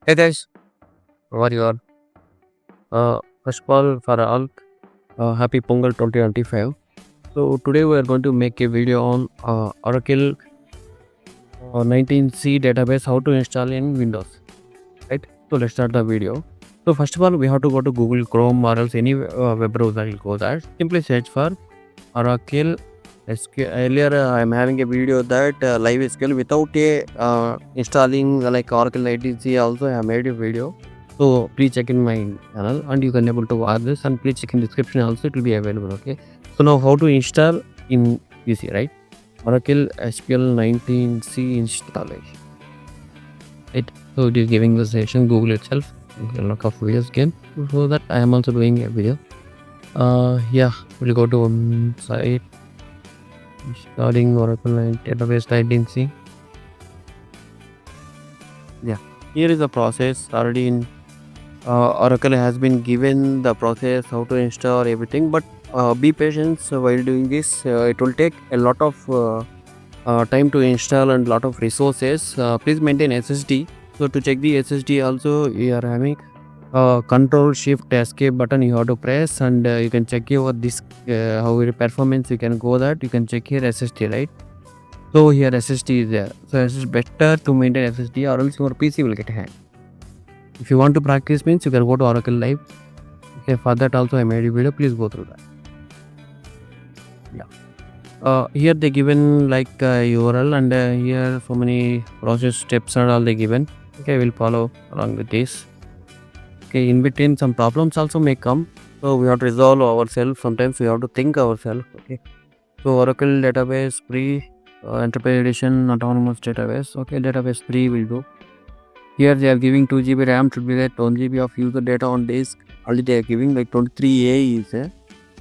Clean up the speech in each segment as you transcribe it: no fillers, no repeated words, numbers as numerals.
Hey guys, how are you all? First of all, for all, happy Pongal 2025. So today we are going to make a video on Oracle 19C database, how to install in Windows. Right? So let's start the video. So first of all, we have to go to Google Chrome or else any web browser will go there. Simply search for Oracle SQL. Earlier, I'm having a video that live SQL without a installing like Oracle 19C. Also, I have made a video. So please check in my channel and you can able to watch this, and please check in description also, it will be available. Okay. So now how to install in PC, right? Oracle SQL 19C installation. Right. So it is giving the session Google itself. A lot of videos again. So that I am also doing a video. Yeah, we'll go to site installing Oracle database 19C. Yeah, here is the process already in Oracle has been given the process how to install everything, but be patient while doing this. It will take a lot of time to install and lot of resources. Please maintain SSD. So to check the SSD also, you are having Control Shift Escape button you have to press, and you can check your disk how your performance. You can go that you can check here SSD, right? So here SSD is there. So it is better to maintain SSD or else your PC will get hacked. If you want to practice means you can go to Oracle Live. Okay, for that also I made a video. Please go through that. Yeah. Here they given like URL, and here so many process steps are all they given. Okay, we'll follow along with this. Okay, in between some problems also may come, so we have to resolve ourselves. Sometimes we have to think ourselves. Okay. So Oracle database free, enterprise edition, autonomous database. Okay, database 3 will do. Here they are giving 2 GB RAM, should be there 1 GB of user data on disk. Already they are giving like 23A is there,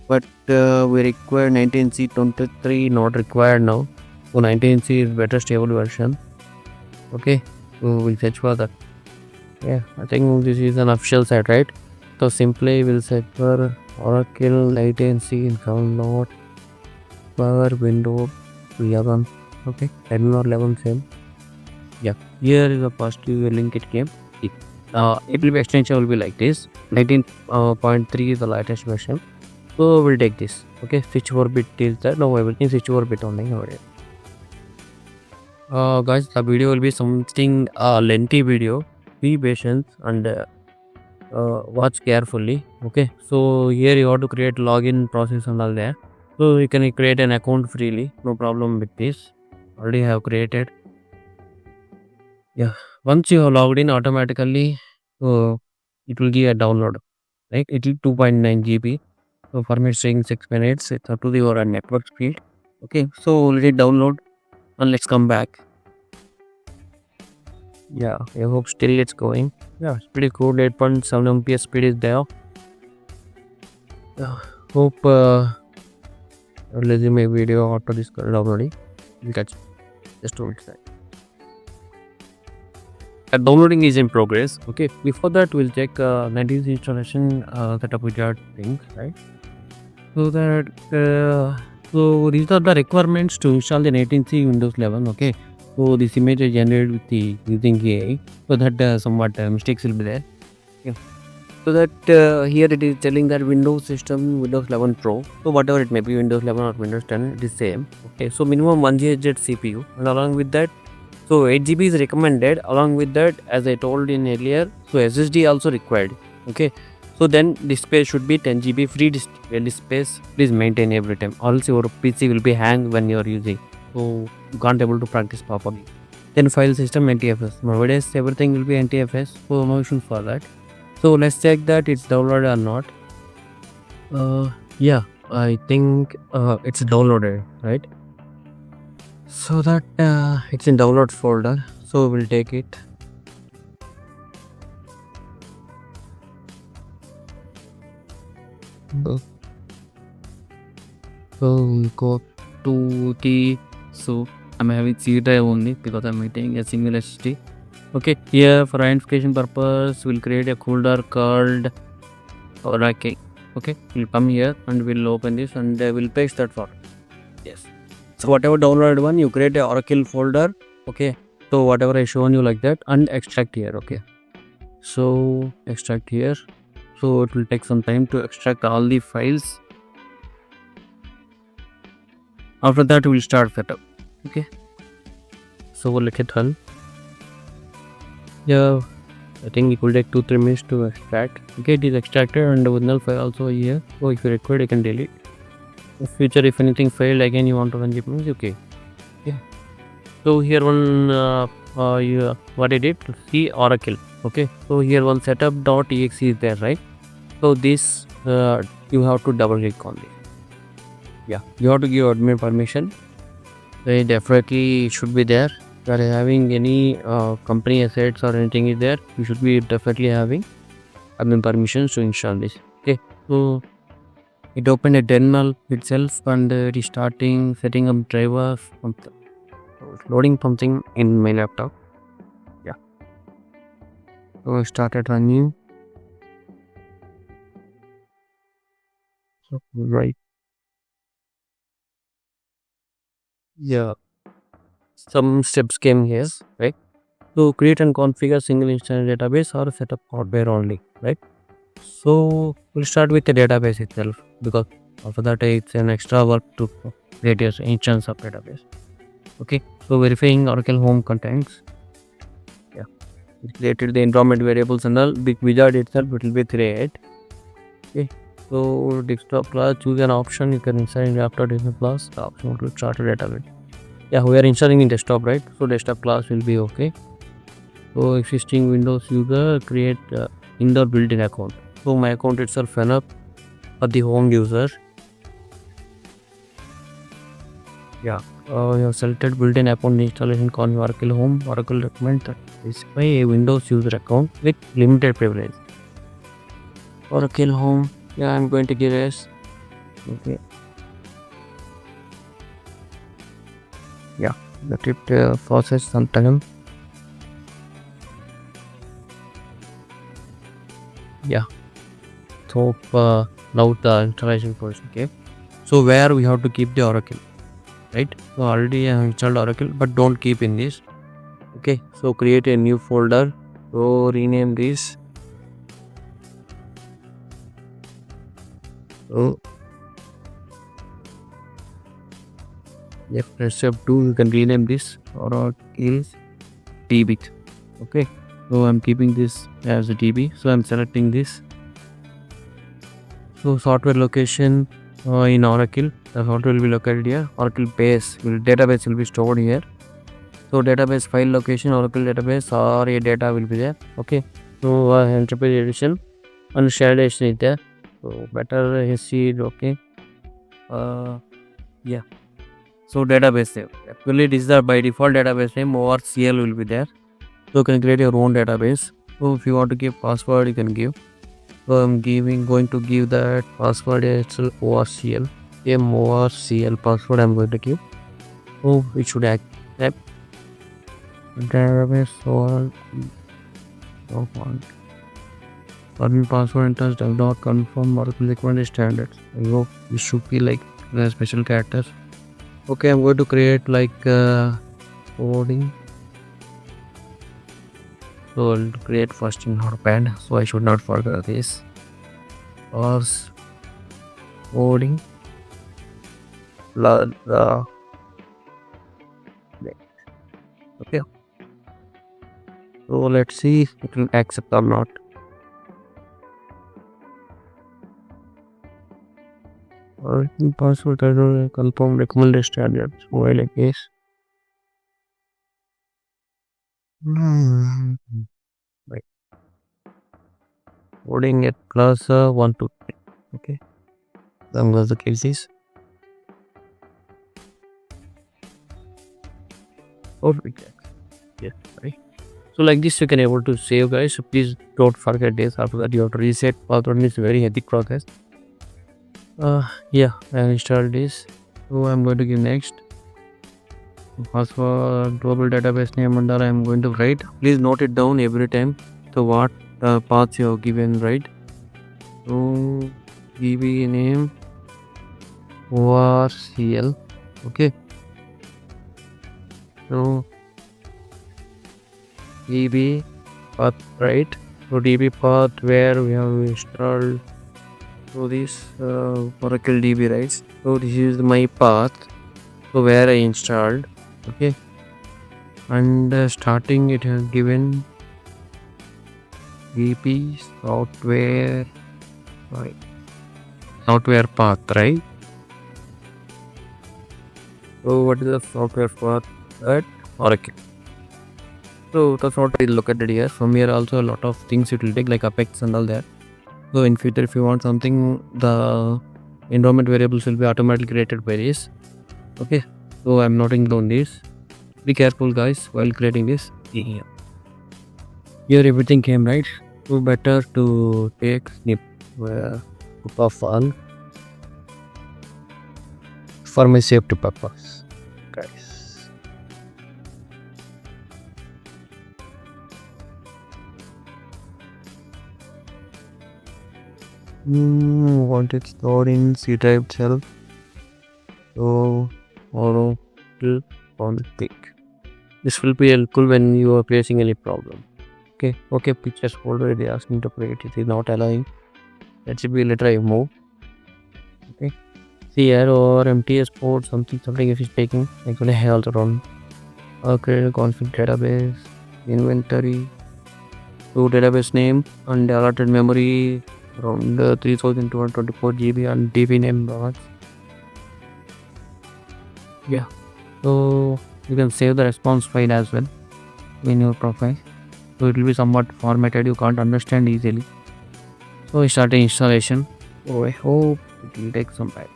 but we require 19C. 23 not required now. So 19C is better stable version. Okay, so we'll search for that. Yeah, I think this is an official site, right? So simply we'll search for Oracle 19C download for Windows 11. Okay, 10 or 11 same. Yeah, here is the positive link it came. It will be extension will be like this. 19.3 is the latest version. So we'll take this. Okay, switch over bit is there. Now everything switch over bit only nowadays. Guys, the video will be something lengthy video. Be patient and watch carefully. Okay, so here you have to create login process and all that. So you can create an account freely. No problem with this. Already have created. Yeah, once you have logged in automatically, so it will give a download, right? It is 2.9 GB. So format string 6 minutes. It's up to your network speed. Okay, so let it download and let's come back. Yeah, I hope still it's going. Yeah, it's pretty cool. 8.7 MPS speed is there. Hope resume video after this downloading. We'll catch just 2 minutes. Downloading is in progress. Okay, before that we'll check 19C installation setup wizard things, right? So that so these are the requirements to install the 19C Windows 11. Okay, so this image is generated with the using AI, so that somewhat mistakes will be there. Yeah. So that here it is telling that Windows system Windows 11 Pro. So whatever it may be, Windows 11 or Windows 10, it is same. Okay, so minimum 1 GHz CPU, and along with that, so 8 GB is recommended. Along with that, as I told in earlier, so SSD also required. Okay, so then disk space should be 10 GB free disk space. Please maintain every time, or else your PC will be hang when you are using. So you can't able to practice properly. Then file system NTFS. Nowadays everything will be NTFS, so no issue for that. So let's check that it's downloaded or not. Yeah, I think it's downloaded, right? So that it's in download folder, so we'll take it. So we go to the, so I'm having C drive only because I'm maintaining a single SSD. Okay, here for identification purpose we'll create a folder called Oracle. Okay, we'll come here and we'll open this and we'll paste that folder. Yes. So whatever downloaded one, you create a Oracle folder. Okay, so whatever I shown you like that, and extract here. Okay, So extract here. So it will take some time to extract all the files. After that, we will start setup. Okay. So let it run. Yeah, I think it will take 2-3 minutes to extract. Okay, it is extracted and the original file also here. So if you require, you can delete. In future, if anything failed again, you want to run it, okay. Yeah. So here one what I did, see Oracle. Okay. So here one setup.exe is there, right? So this you have to double click on this. Yeah, you have to give admin permission. They definitely should be there. If you are having any company assets or anything is there, you should be definitely having admin permissions to install this. Okay, so it opened a terminal itself and restarting, setting up drivers, loading something in my laptop. Yeah, so I started running. So right. Yeah, some steps came here, right? So create and configure single instance database or set up hardware only, right? So we'll start with the database itself, because after that it's an extra work to create an instance of database. Okay, so verifying Oracle home contents. Yeah, it created the environment variables and all. Big wizard itself it will be created. Okay, so desktop class, choose an option. You can install in laptop desktop class. The option to start a database. Yeah, we are installing in desktop, right? So desktop class will be okay. So existing Windows user create indoor built-in account. So my account itself ran up for the home user. Yeah, you have selected built-in account installation on Oracle Home. Oracle recommend that is by a Windows user account with limited privilege. Oracle Home. Yeah, I'm going to give yes. Okay. Yeah, let it process some time. Yeah. So now the installation process. Okay. So where we have to keep the Oracle, right? So already I have installed Oracle, but don't keep in this. Okay. So create a new folder. So rename this. So if press F2, you can rename this Oracle DB. Okay. So I'm keeping this as a DB. So I'm selecting this. So software location in Oracle, the software will be located here. Oracle base database will be stored here. So database file location, Oracle database or a data will be there. Okay. So enterprise edition and shared edition is there. So better history. Okay. Yeah. So database name. Actually, this is the by default database name. ORCL will be there. So you can create your own database. So if you want to give password, you can give. So I'm going to give that password as ORCL. MORCL password I'm going to give. So it should accept database or admin password enters does not confirm Oracle recommended standards. I hope it should be like the special characters. Okay, I'm going to create like coding. So I'll create first in Notepad, so I should not forget this. Or coding. Okay. So let's see if it will accept or not. Oracle password confirm recommended standards. While a case. Right. Coding at class 1 to 3. Okay. I'm going to keep this. Or yes, right. So like this you can able to save, guys. So please don't forget this. After that you have to reset password. It's a very hectic process. Yeah, I installed this. So I'm going to give next. Password, global database name and all I'm going to write. Please note it down every time. So what paths you have given, right? So DB name ORCL. Okay. So DB path, right? So DB path where we have installed this Oracle DB, right? So this is my path, so where I installed, okay, and starting it has given DB software, right, software path, right? So what is the software path at Oracle? So that's what I look at it here. From here also a lot of things it will take, like Apex and all that. So in future if you want something, the environment variables will be automatically created by this. Okay, so I'm noting down this. Be careful guys while creating this. Here everything came right. So better to take snip of all for my safety purpose, guys. Want it stored in C drive itself. So Oracle config. This will be helpful when you are facing any problem. Okay, pictures folder they asking to create, it is not allowing. That should be later I move. Okay, see here or MTS code something if it's taking, actually I have also run create config database inventory, so database name and allotted memory around 3224 GB and DB name box. Yeah, so you can save the response file as well in your profile, so it will be somewhat formatted, you can't understand easily. So we start the installation. So I hope it will take some time.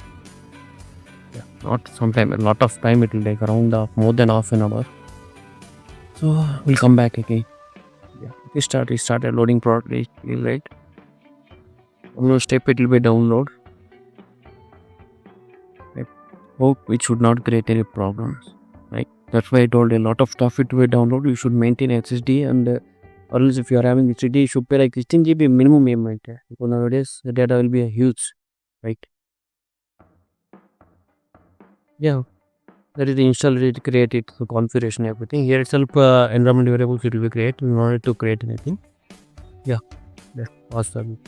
Yeah, not some time, a lot of time it will take, around more than half an hour. So we'll come back again. Yeah, we started loading product, right? One more step it will be download. I hope it should not create any problems, right? That's why I told a lot of stuff it will be download. You should maintain SSD and or else if you are having SSD, you should pay like 16 GB minimum payment. Because nowadays the data will be a huge, right? Yeah, that is the install it, create it, the configuration, everything. Here itself environment variables it will be created. We wanted to create anything. Yeah, that's awesome.